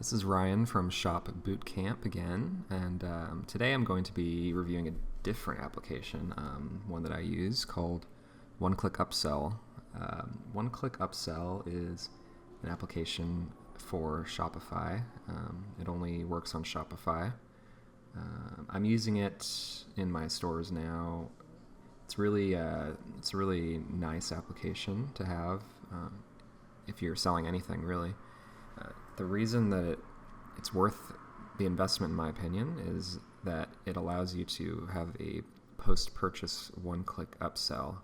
This is Ryan from Shop Bootcamp again, and today I'm going to be reviewing a different application, one that I use called OneClickUpsell. OneClickUpsell is an application for Shopify. It only works on Shopify. I'm using it in my stores now. It's a really nice application to have if you're selling anything, really. The reason that it's worth the investment, in my opinion, is that it allows you to have a post-purchase one-click upsell.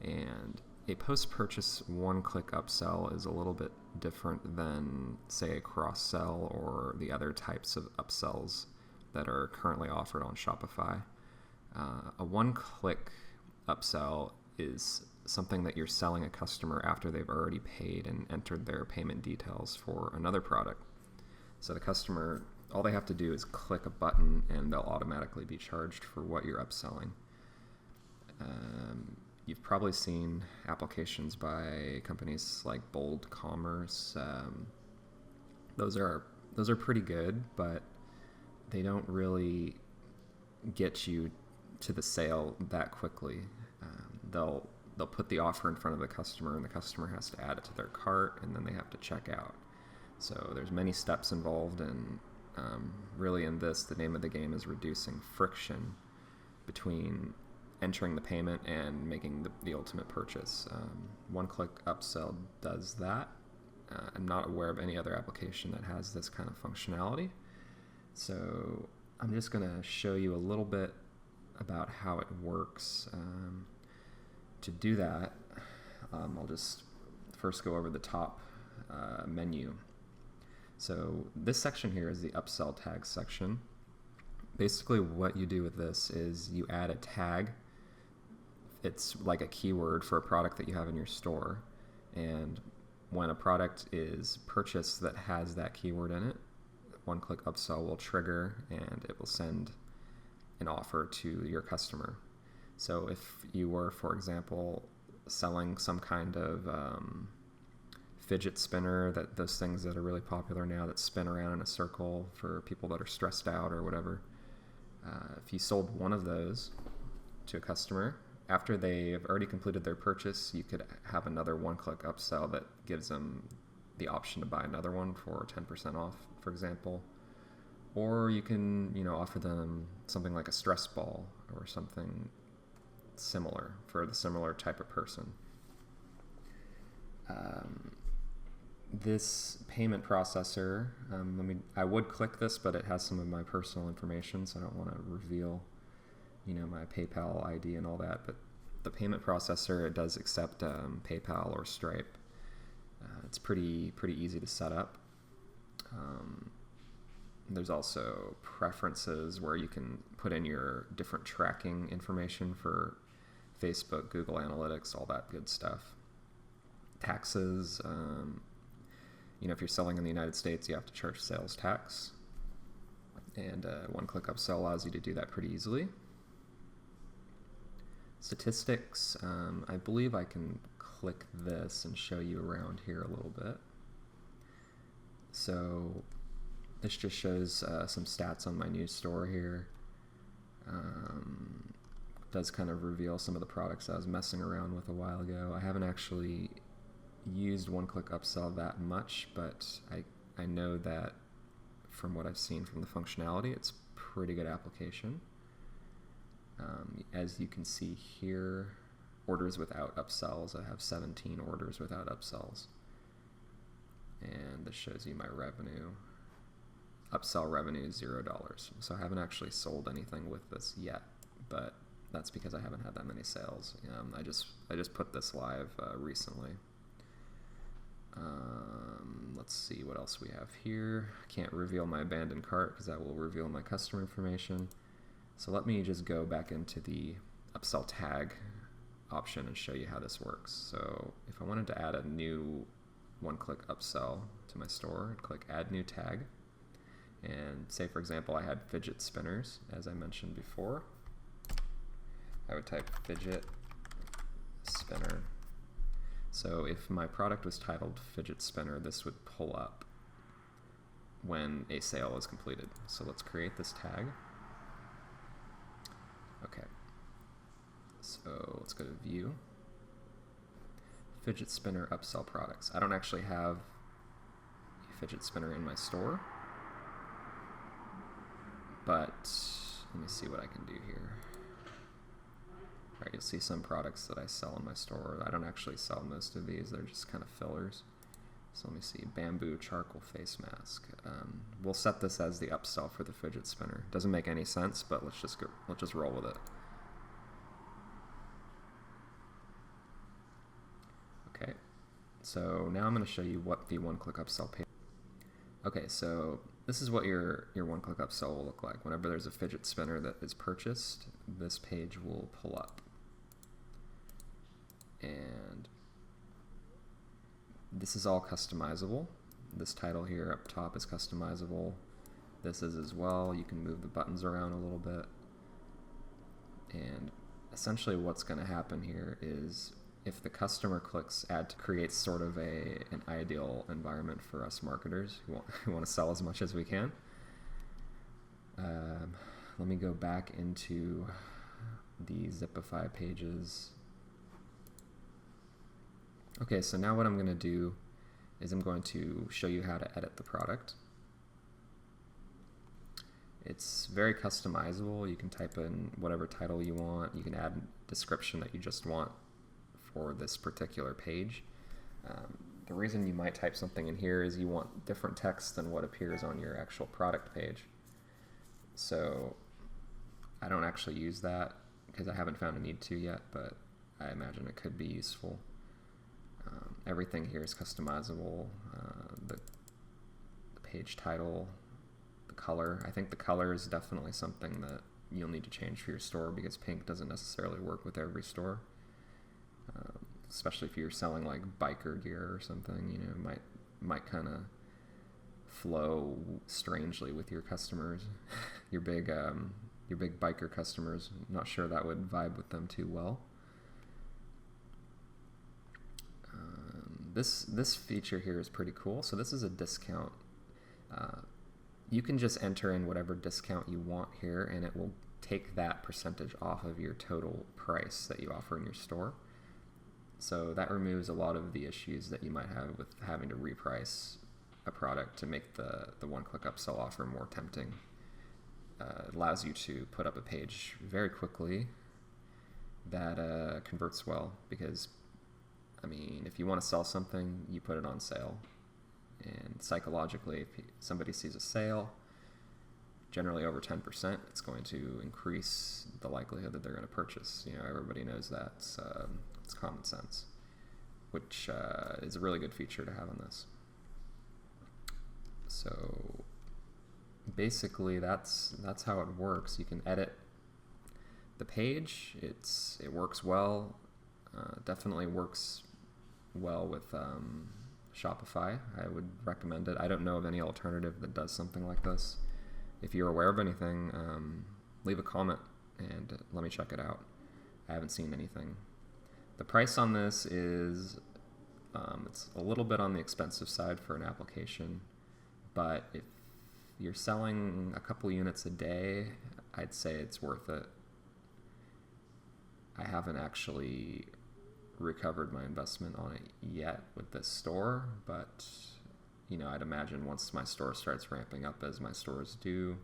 And a post-purchase one-click upsell is a little bit different than, say, a cross-sell or the other types of upsells that are currently offered on Shopify. A one-click upsell is something that you're selling a customer after they've already paid and entered their payment details for another product. So the customer, all they have to do is click a button and they'll automatically be charged for what you're upselling. You've probably seen applications by companies like Bold Commerce. Those are pretty good, but they don't really get you to the sale that quickly. They'll put the offer in front of the customer, and the customer has to add it to their cart, and then they have to check out. So there's many steps involved, and really in this, the name of the game is reducing friction between entering the payment and making the ultimate purchase. One-click upsell does that. I'm not aware of any other application that has this kind of functionality. So I'm just going to show you a little bit about how it works. To do that, I'll just first go over the top menu. So this section here is the upsell tag section. Basically what you do with this is you add a tag. It's like a keyword for a product that you have in your store. And when a product is purchased that has that keyword in it, one-click upsell will trigger and it will send an offer to your customer. So if you were, for example, selling some kind of fidget spinner, those things that are really popular now that spin around in a circle for people that are stressed out or whatever, if you sold one of those to a customer, after they've already completed their purchase, you could have another one-click upsell that gives them the option to buy another one for 10% off, for example. Or you can, offer them something like a stress ball or something similar for the similar type of person. This payment processor, I would click this, but it has some of my personal information, so I don't want to reveal, my PayPal ID and all that. But the payment processor, it does accept PayPal or Stripe. It's pretty easy to set up. There's also preferences where you can put in your different tracking information for Facebook, Google Analytics, all that good stuff. Taxes, if you're selling in the United States, you have to charge sales tax. And one-click upsell allows you to do that pretty easily. Statistics, I believe I can click this and show you around here a little bit. So this just shows some stats on my new store here. Does kind of reveal some of the products I was messing around with a while ago. I haven't actually used one-click upsell that much, but I know that from what I've seen from the functionality, it's a pretty good application. As you can see here, orders without upsells, I have 17 orders without upsells. And this shows you my revenue. Upsell revenue is $0. So I haven't actually sold anything with this yet, but that's because I haven't had that many sales. I just put this live recently. Let's see what else we have here. I can't reveal my abandoned cart because that will reveal my customer information. So let me just go back into the upsell tag option and show you how this works. So if I wanted to add a new one-click upsell to my store, I'd click add new tag. And say, for example, I had fidget spinners, as I mentioned before. I would type fidget spinner. So if my product was titled fidget spinner, this would pull up. when a sale is completed. So let's create this tag. Okay, so let's go to View, Fidget Spinner Upsell Products. I don't actually have a fidget spinner in my store, but let me see what I can do here. All right, you'll see some products that I sell in my store. I don't actually sell most of these, they're just kind of fillers. So let me see, bamboo charcoal face mask. We'll set this as the upsell for the fidget spinner. Doesn't make any sense, but let's just roll with it. Okay, so now I'm going to show you what the one-click upsell page. Okay, so this is what your one-click upsell will look like. Whenever there's a fidget spinner that is purchased, this page will pull up. And this is all customizable. This title here up top is customizable. This is as well. You can move the buttons around a little bit. And essentially what's going to happen here is if the customer clicks add to create sort of an ideal environment for us marketers who want to sell as much as we can. Let me go back into the Zipify pages. Okay, so now what I'm going to do is I'm going to show you how to edit the product. It's very customizable. You can type in whatever title you want. You can add a description that you just want for this particular page. The reason you might type something in here is you want different text than what appears on your actual product page. So I don't actually use that because I haven't found a need to yet, but I imagine it could be useful. Everything here is customizable. The page title, the color. I think the color is definitely something that you'll need to change for your store because pink doesn't necessarily work with every store. Especially if you're selling like biker gear or something, you know, might kind of flow strangely with your customers. your big biker customers. I'm not sure that would vibe with them too well. This feature here is pretty cool. So this is a discount. You can just enter in whatever discount you want here, and it will take that percentage off of your total price that you offer in your store. So that removes a lot of the issues that you might have with having to reprice a product to make the one-click upsell offer more tempting. It allows you to put up a page very quickly that converts well because, I mean, if you want to sell something, you put it on sale. And psychologically, if somebody sees a sale, generally over 10%, it's going to increase the likelihood that they're going to purchase. You know, everybody knows that. It's common sense, which is a really good feature to have on this. So basically, that's how it works. You can edit the page. It works well. Definitely works well with Shopify. I would recommend it. I don't know of any alternative that does something like this. If you're aware of anything, leave a comment and let me check it out. I haven't seen anything. The price on this is it's a little bit on the expensive side for an application, but if you're selling a couple units a day, I'd say it's worth it. I haven't actually recovered my investment on it yet with this store, but you know, I'd imagine once my store starts ramping up as my stores do,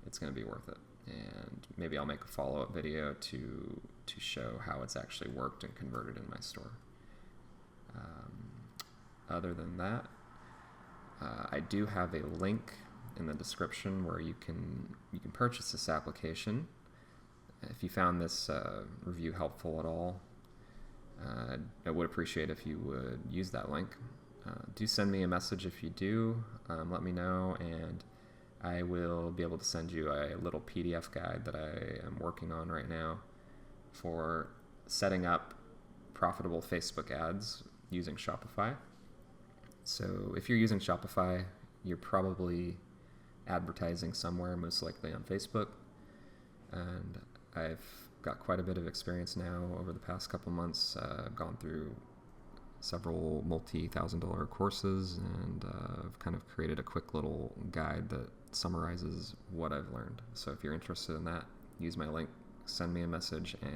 it's going to be worth it. And maybe I'll make a follow-up video to show how it's actually worked and converted in my store. Other than that, I do have a link in the description where you can purchase this application. If you found this review helpful at all, I would appreciate if you would use that link. Do send me a message if you do. Let me know, and I will be able to send you a little PDF guide that I am working on right now for setting up profitable Facebook ads using Shopify. So if you're using Shopify, you're probably advertising somewhere, most likely on Facebook. And I've got quite a bit of experience now over the past couple months. I've gone through several multi-$1,000 courses, and I've kind of created a quick little guide that summarizes what I've learned. So if you're interested in that, use my link, send me a message, and